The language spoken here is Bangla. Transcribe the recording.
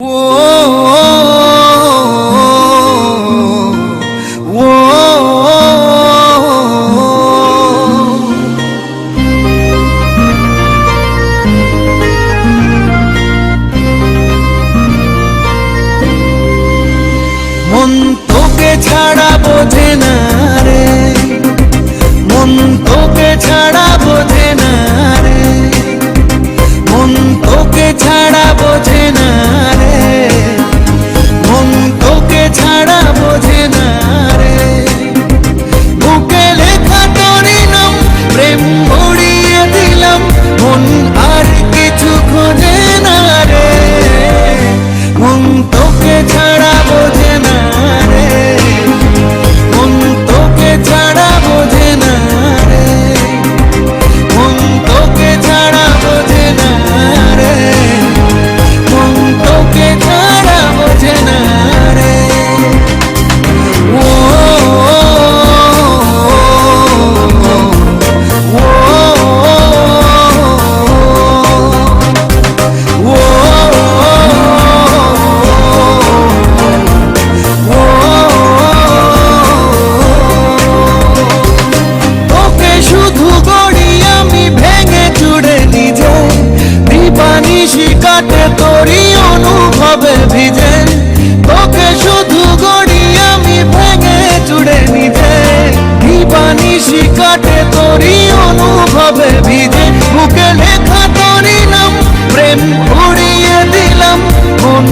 মন তোকে ছাড়া বোঝে না রে, মন তোকে ছাড়া বোঝে না রে, মন তোকে ছাড়া বোঝে না রে, মন তোকে ছাড়া বোঝে না রে। বুকে লেখা তোরই নাম প্রেম উড়িয়ে দিলাম, মন আর কিছু খোঁজে না রে, মন তোকে ছাড়া বোঝে না রে, মন তোকে ছাড়া বোঝে না রে, মন তোকে ছাড়া বোঝে না রে, মন তোকে ছাড়া বোঝে না রে। তোকে শুধু গড়ি আমি ভেঙে চুড়ে নিজে, দিবানিশি কাটে তোরই অনুভবে ভিজে। তোকে শুধু গড়ি আমি ভেঙে চুড়ে নিজে, দিবানিশি কাটে তোরই অনুভবে ভিজে। বুকে লেখা তোরই নাম প্রেম উড়িয়ে দিলাম, মন